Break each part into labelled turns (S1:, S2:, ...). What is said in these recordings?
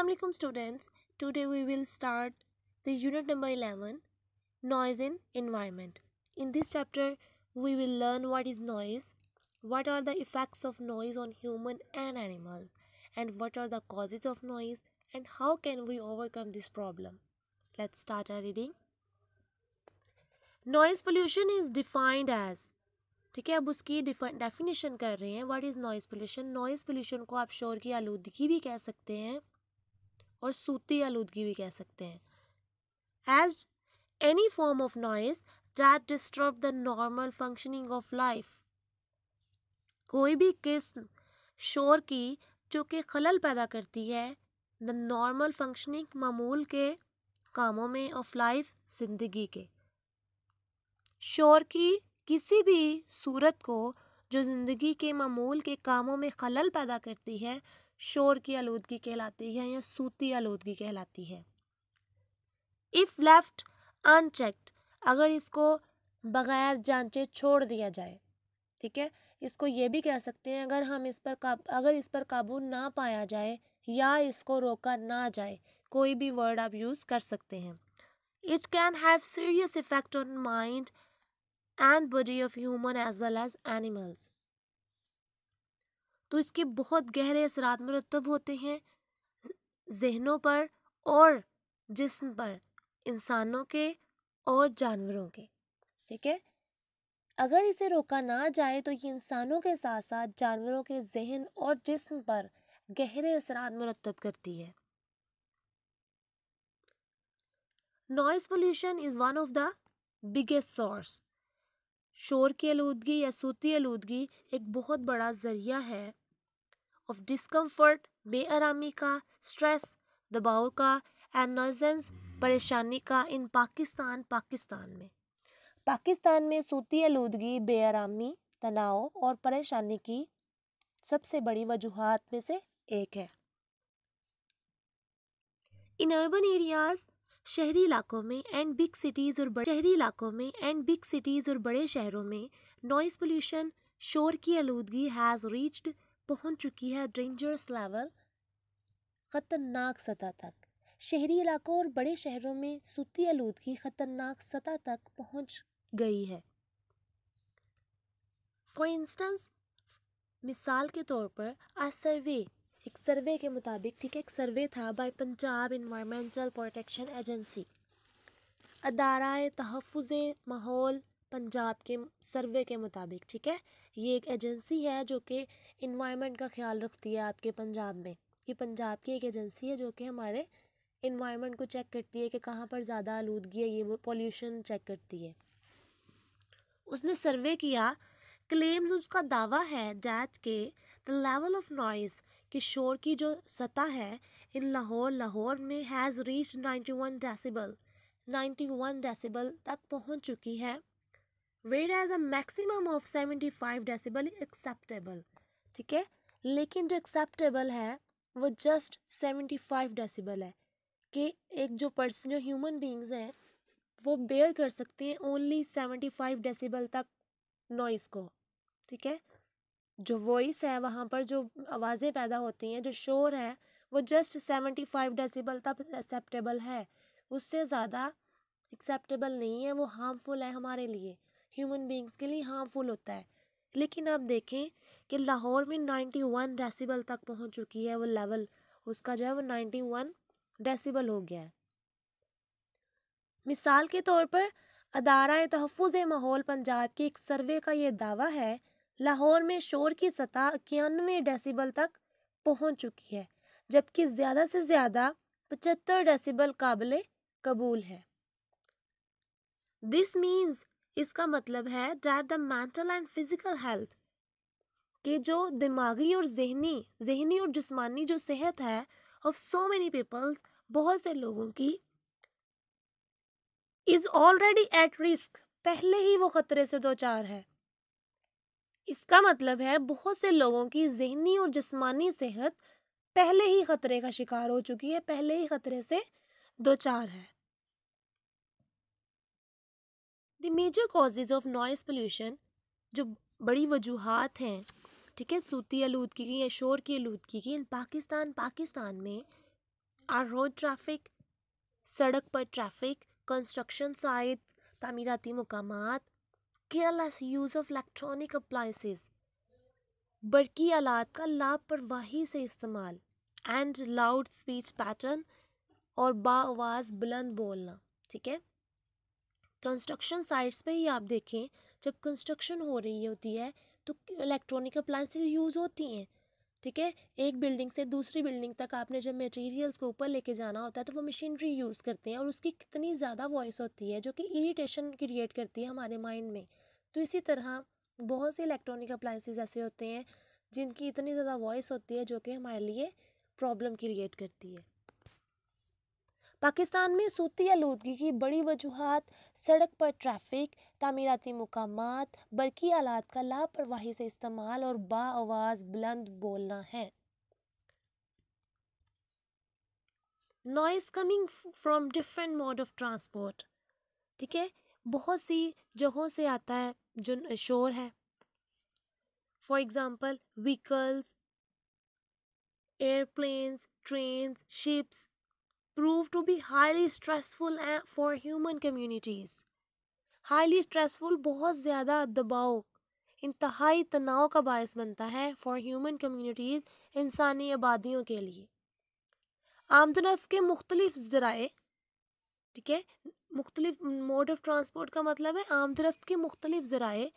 S1: Assalamualaikum students. Today we will start the unit number 11, Noise in Environment. In this chapter we will learn what is noise, what are the effects of noise on human and animals, and what are the causes of noise and how can we overcome this problem. Let's start our reading. Noise pollution is defined as, ठीक है, अब उसकी definition कर रहे हैं. What is noise pollution? Noise pollution को आप शोर की आलूदगी भी कह सकते हैं और सूती आलूदगी भी कह सकते हैं. As any form of noise that disturb the normal functioning of life. कोई भी किस्म शोर की जो कि खलल पैदा करती है द नॉर्मल फंक्शनिंग, मामूल के कामों में, ऑफ लाइफ, जिंदगी के. शोर की किसी भी सूरत को जो ज़िंदगी के मामूल के कामों में खलल पैदा करती है शोर की आलूदगी कहलाती है या सूती आलूदगी कहलाती है. इफ़ लेफ्ट अनचेक्ड, अगर इसको बगैर जांचे छोड़ दिया जाए, ठीक है, इसको ये भी कह सकते हैं अगर इस पर काबू ना पाया जाए या इसको रोका ना जाए, कोई भी वर्ड आप यूज़ कर सकते हैं. It can have serious effect on mind and body of human as well as animals. तो इसके बहुत गहरे असरात मुरतब होते हैं ज़हनों पर और जिस्म पर, इंसानों के और जानवरों के. ठीक है, अगर इसे रोका ना जाए तो ये इंसानों के साथ साथ जानवरों के ज़हन और जिस्म पर गहरे असरात मुरतब करती है. Noise pollution is one of the biggest source. शोर की आलूदगी या सूती आलूदगी एक बहुत बड़ा ज़रिया है ऑफ डिस्कम्फर्ट, बेआरामी का, स्ट्रेस, दबाव का, एंड नॉइसेंस, परेशानी का इन पाकिस्तान में सूती आलूदगी बेआरामी, तनाव और परेशानी की सबसे बड़ी वजूहात में से एक है. इन अर्बन एरियाज, शहरी इलाकों में एंड बिग सिटीज़ और बड़े शहरों में नॉइज़ पोल्यूशन, शोर की आलूदगी हैज़ रीच्ड, पहुंच चुकी है, डेंजरस लेवल, ख़तरनाक सतह तक. शहरी इलाकों और बड़े शहरों में सूती आलूदगी ख़तरनाक सतह तक पहुंच गई है. फॉर इंस्टेंस, मिसाल के तौर पर, एक सर्वे के मुताबिक, ठीक है, एक सर्वे था by Punjab environmental protection agency, अदाराए तहफ़्फ़ुज़े माहौल पंजाब के सर्वे के मुताबिक, ठीक है, ये एक एजेंसी है जो कि इन्वायरमेंट का ख्याल रखती है आपके पंजाब में. ये पंजाब की एक एजेंसी है जो कि हमारे इन्वायरमेंट को चेक करती है कि कहाँ पर ज़्यादा आलूदगी है, ये वो पोल्यूशन चेक करती है. उसने सर्वे किया. क्लेम्स, उसका दावा है डैट के द लेवल ऑफ नॉइज़, कि शोर की जो सतह है इन लाहौर में हैज़ रीच्ड 91 डेसिबल तक पहुंच चुकी है. Where as a maximum of 75 decibel acceptable. ठीक है, लेकिन जो एक्सेप्टेबल है वो जस्ट 75 डेसिबल है, कि एक जो पर्सन, जो ह्यूमन बींग्स हैं, वो बेयर कर सकते हैं ओनली 75 डेसिबल तक नॉइज़ को. ठीक है, जो वॉइस है वहाँ पर जो आवाज़ें पैदा होती हैं, जो शोर है, वो जस्ट 75 डेसिबल तक एक्सेप्टेबल है, उससे ज़्यादा एक्सेप्टेबल नहीं है. वो हार्मफुल है हमारे लिए, ह्यूमन बींग्स के लिए हार्मफुल होता है. लेकिन अब देखें कि लाहौर में 91 डेसिबल तक पहुँच चुकी है, वो लेवल उसका जो है वो 91 डेसिबल हो गया है. मिसाल के तौर पर, अदाराए तहफ़्फ़ुज़े माहौल पंजाब के एक सर्वे का ये दावा है लाहौर में शोर की सतह 91 डेसिबल तक पहुंच चुकी है, जबकि ज़्यादा से ज़्यादा 75 डेसिबल काबिले कबूल है. दिस मीन्स, इसका मतलब है that the mental and physical health, कि जो दिमागी और जहनी और जिस्मानी जो सेहत है ऑफ सो मेनी पीपल्स, बहुत से लोगों की, इज़ ऑलरेडी एट रिस्क, पहले ही वो खतरे से दो चार है. इसका मतलब है बहुत से लोगों की ज़हनी और जिस्मानी सेहत पहले ही खतरे का शिकार हो चुकी है, पहले ही खतरे से दो चार है. The major causes of noise pollution, जो बड़ी वजूहात हैं, ठीक है, सूती आलूदगी की या शोर की आलूदगी की इन पाकिस्तान में आर रोड ट्रैफिक, सड़क पर ट्रैफिक, कंस्ट्रक्शन साइट, तामीराती मुकामात, careless use of electronic appliances, बरकी आलात का लापरवाही से इस्तेमाल, एंड लाउड स्पीच पैटर्न, और बाआवाज़ बुलंद बोलना। ठीक है, कंस्ट्रक्शन साइट्स पे ही आप देखें, जब कंस्ट्रक्शन हो रही होती है तो इलेक्ट्रॉनिक अप्लायंसेस यूज़ होती हैं। ठीक है, एक बिल्डिंग से दूसरी बिल्डिंग तक आपने जब मटेरियल्स को ऊपर लेके जाना होता है तो वो मशीनरी यूज़ करते हैं, और उसकी कितनी ज़्यादा वॉइस होती है जो कि इरिटेशन क्रिएट करती है हमारे माइंड में। तो इसी तरह बहुत से इलेक्ट्रॉनिक अप्लायंसेस ऐसे होते हैं जिनकी इतनी ज़्यादा वॉइस होती है जो कि हमारे लिए प्रॉब्लम क्रिएट करती है। पाकिस्तान में सूती आलूदगी की बड़ी वजूहात सड़क पर ट्रैफिक, तामीराती मुकामात, बरकी आलात का लापरवाही से इस्तेमाल और बाआवाज़ बुलंद बोलना है। Noise coming from different mode of transport. ठीक है, बहुत सी जगहों से आता है जो शोर है। For example vehicles, airplanes, trains, ships prove to be highly stressful for human communities. Highly stressful, बहुत ज़्यादा दबाव, इंतहाई तनाव का बायस बनता है for human communities, इंसानी आबादियों के लिए। आमदरफ्त के मुख्तलिफ ज़राए, ठीक है, मुख्तलिफ मोड ऑफ ट्रांसपोर्ट का मतलब है आमदरफ्त के मुख्तलिफ ज़राए,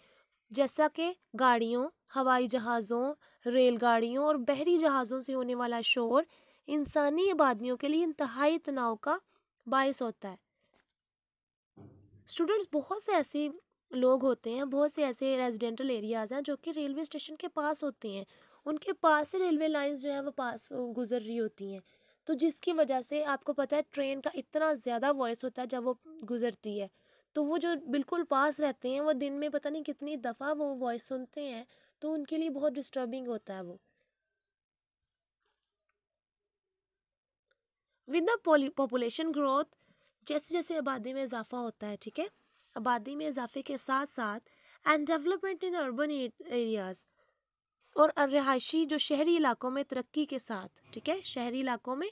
S1: जैसा कि गाड़ियों, हवाई जहाज़ों, रेलगाड़ियों और बहरी जहाज़ों से होने वाला शोर इंसानी आबादियों के लिए इंतहाई तनाव का बायस होता है। स्टूडेंट्स, बहुत से ऐसे लोग होते हैं, बहुत से ऐसे रेजिडेंटल एरियाज़ हैं जो कि रेलवे स्टेशन के पास होते हैं, उनके पास से रेलवे लाइंस जो है वो पास गुजर रही होती हैं, तो जिसकी वजह से आपको पता है ट्रेन का इतना ज़्यादा वॉइस होता है जब वो गुजरती है, तो वो जो बिल्कुल पास रहते हैं वो दिन में पता नहीं कितनी दफ़ा वो वॉइस सुनते हैं, तो उनके लिए बहुत डिस्टर्बिंग होता है वो। विद द पॉपुलेशन ग्रोथ, जैसे जैसे आबादी में इजाफा होता है, ठीक है, आबादी में इजाफे के साथ साथ and development in urban areas, और रिहायशी जो शहरी इलाकों में तरक्की के साथ, ठीक है, शहरी इलाकों में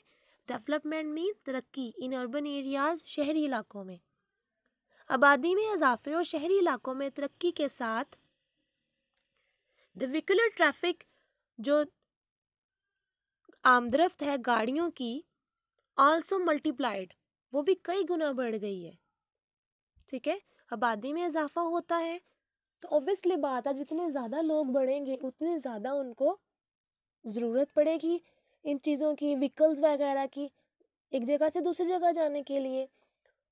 S1: डेवलपमेंट मीन तरक्की, इन अर्बन एरियाज शहरी इलाकों में, आबादी में इजाफे और शहरी इलाकों में तरक्की के साथ द व्हीकुलर ट्रैफिक, जो आमदरफ्त है गाड़ियों की, आल्सो मल्टीप्लाइड, वो भी कई गुना बढ़ गई है। ठीक है, आबादी में इजाफा होता है तो ऑब्वियसली बात है जितने ज़्यादा लोग बढ़ेंगे उतनी ज़्यादा उनको ज़रूरत पड़ेगी इन चीज़ों की, व्हीकल्स वगैरह की, एक जगह से दूसरी जगह जाने के लिए।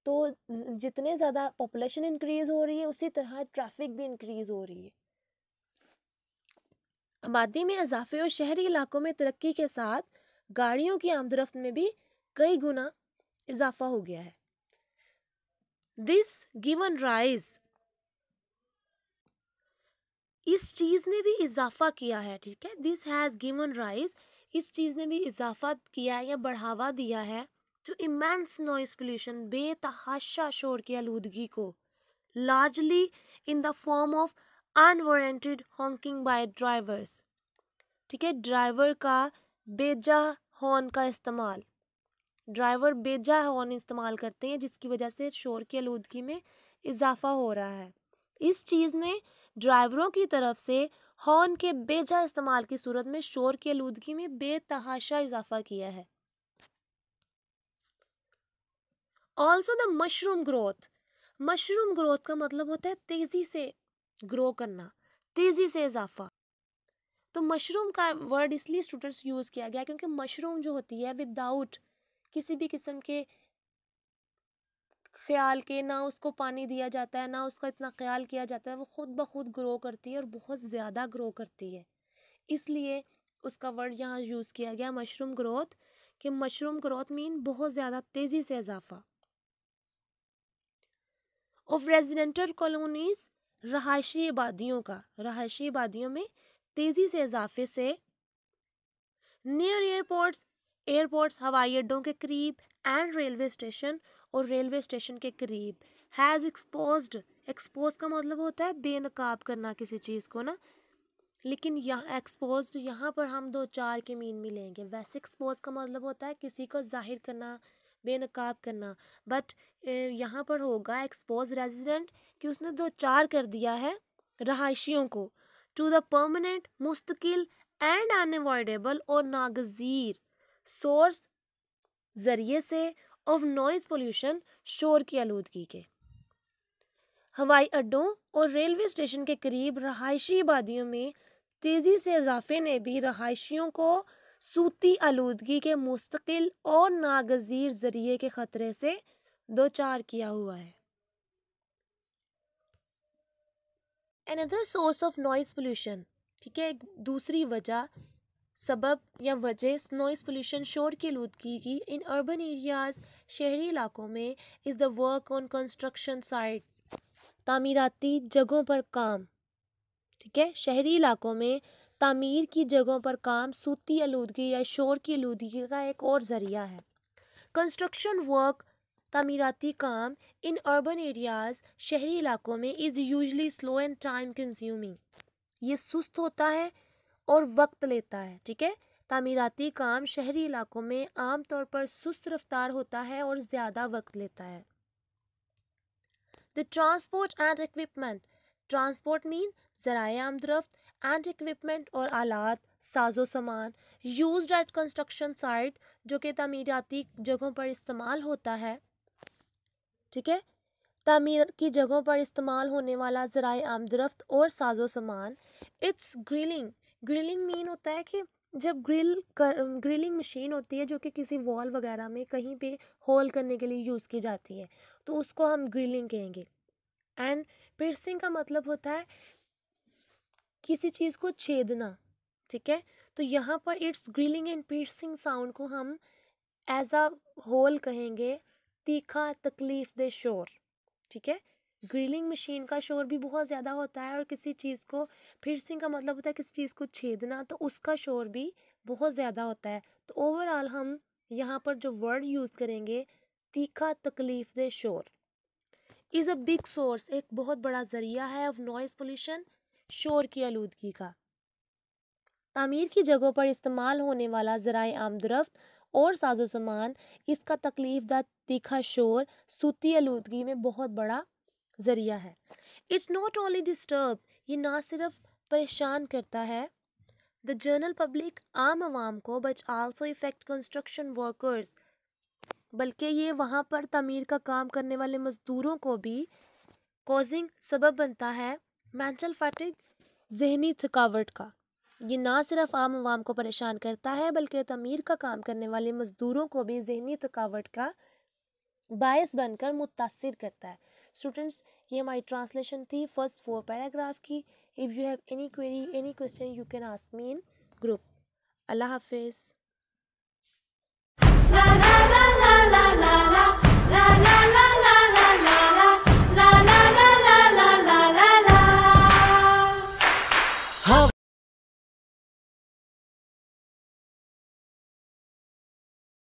S1: तो जितने ज़्यादा पॉपुलेशन इंक्रीज़ हो रही है उसी तरह ट्रैफिक भी इंक्रीज़ हो रही है। आबादी में इजाफे और शहरी इलाकों में तरक्की के साथ गाड़ियों की आमदरफ्त में भी कई गुना इजाफा हो गया है। दिस गिवन राइज, इस चीज़ ने भी इजाफा किया है, ठीक है, दिस हैज़ गिवन राइज, इस चीज़ ने भी इजाफा किया है या बढ़ावा दिया है जो इमेंस नॉइस पोल्यूशन, बेतहाशा शोर की आलूदगी को, largely in the form of unwarranted hawking by drivers. ठीक है, ड्राइवर का बेजा हॉर्न का इस्तेमाल, ड्राइवर बेजा हॉर्न इस्तेमाल करते हैं जिसकी वजह से शोर की आलूदगी में इजाफा हो रहा है। इस चीज़ ने ड्राइवरों की तरफ से हॉर्न के बेजा इस्तेमाल की सूरत में शोर की आलूदगी में बेतहाशा इजाफा किया है। Also the mushroom growth, mushroom growth का मतलब होता है तेजी से ग्रो करना, तेजी से इजाफा। तो मशरूम का वर्ड इसलिए स्टूडेंट्स यूज़ किया गया क्योंकि मशरूम जो होती है विदाउट किसी भी किस्म के ख्याल के, ना उसको पानी दिया जाता है ना उसका इतना ख्याल किया जाता है, वो खुद ब खुद ग्रो करती है और बहुत ज़्यादा ग्रो करती है, इसलिए उसका वर्ड यहाँ यूज़ किया गया मशरूम ग्रोथ, कि मशरूम ग्रोथ मीन बहुत ज़्यादा तेज़ी से इजाफा। ऑफ रेजिडेंटल कॉलोनीज, रहायशी आबादियों का, रहायशी आबादियों में तेज़ी से इजाफे से, नियर एयरपोर्ट्स, एयरपोर्ट्स हवाई अड्डों के करीब, एंड रेलवे स्टेशन, और रेलवे स्टेशन के करीब, हैज़ एक्सपोज्ड, एक्सपोज का मतलब होता है बेनकाब करना किसी चीज़ को ना, لیکن یہاں ایکسپوزڈ یہاں پر ہم دو چار کے مین میں لیں گے. ویسے ایکسپوز کا مطلب ہوتا ہے کسی کو ظاہر کرنا, بے نقاب کرنا, بٹ یہاں پر ہوگا ایکسپوز ریزیڈنٹ کہ اس نے دو چار کر دیا ہے رہائشیوں کو, ٹو دا پرماننٹ, مستقل اینڈ انوائڈیبل اور ناگزیر سورس ذریعے سے آف نوائز پولیوشن, شور کی آلودگی کے. ہوائی اڈوں اور ریلوے اسٹیشن کے قریب رہائشی آبادیوں میں تیزی سے اضافے نے بھی رہائشیوں کو صوتی آلودگی کے مستقل اور ناگزیر ذریعے کے خطرے سے دوچار کیا ہوا ہے. Another source of noise pollution, ٹھیک ہے, ایک دوسری وجہ, سبب یا وجہ نوائز پولیوشن, شور کی آلودگی کی ان اربن ایریاز, شہری علاقوں میں, is the work on construction site, تعمیراتی جگہوں پر کام. ٹھیک ہے, شہری علاقوں میں تعمیر کی جگہوں پر کام صوتی آلودگی یا شور کی آلودگی کا ایک اور ذریعہ ہے. کنسٹرکشن ورک, تعمیراتی کام, ان اربن ایریاز, شہری علاقوں میں, is usually slow and time consuming, یہ سست ہوتا ہے اور وقت لیتا ہے. ٹھیک ہے, تعمیراتی کام شہری علاقوں میں عام طور پر سست رفتار ہوتا ہے اور زیادہ وقت لیتا ہے. The transport and equipment, transport مین ذرائع آمد رفت, اینڈ equipment اور آلات, ساز و سامان, used at construction site, جو کہ تعمیراتی جگہوں پر استعمال ہوتا ہے. ٹھیک ہے, تعمیر کی جگہوں پر استعمال ہونے والا ذرائع آمد رفت اور ساز و سامان. اٹس گرلنگ, گرلنگ مین ہوتا ہے کہ جب گرلنگ مشین ہوتی ہے جو کہ کسی وال وغیرہ میں کہیں پہ ہول کرنے کے لیے یوز کی جاتی ہے تو اس کو ہم گرلنگ کہیں گے. اینڈ پیرسنگ کا مطلب ہوتا ہے کسی چیز کو چھیدنا. ٹھیک ہے, تو یہاں پر اٹس گرلنگ اینڈ پیرسنگ ساؤنڈ کو ہم ایز اے ہول کہیں گے تیکھا تکلیف دہ شور. ٹھیک ہے, گرلنگ مشین کا شور بھی بہت زیادہ ہوتا ہے اور کسی چیز کو, پیرسنگ کا مطلب ہوتا ہے کسی چیز کو چھیدنا, تو اس کا شور بھی بہت زیادہ ہوتا ہے. تو اوور آل ہم یہاں پر جو ورڈ یوز کریں گے تیکھا تکلیف دہ شور. از اے بگ سورس, ایک بہت بڑا ذریعہ ہے آف نوائز پولیوشن, شور کی آلودگی کا. تعمیر کی جگہوں پر استعمال ہونے والا ذرائع آمد رفت اور ساز و سامان, اس کا تکلیف دہ تیکھا شور صوتی آلودگی میں بہت بڑا ذریعہ ہے. اٹس ناٹ اونلی ڈسٹرب, یہ نہ صرف پریشان کرتا ہے دا جنرل پبلک, عام عوام کو, but also affect construction workers, بلکہ یہ وہاں پر تعمیر کا کام کرنے والے مزدوروں کو بھی کوزنگ, سبب بنتا ہے مینٹل فیٹگ, ذہنی تھکاوٹ کا. یہ نہ صرف عام عوام کو پریشان کرتا ہے بلکہ تعمیر کا کام کرنے والے مزدوروں کو بھی ذہنی تھکاوٹ کا باعث بن کر متاثر کرتا ہے. اسٹوڈنٹس, یہ ہماری ٹرانسلیشن تھی فرسٹ 4 پیراگراف کی. If you have any query, any question, you can ask me in group. اللہ حافظ.
S2: La la la la la la la la la la la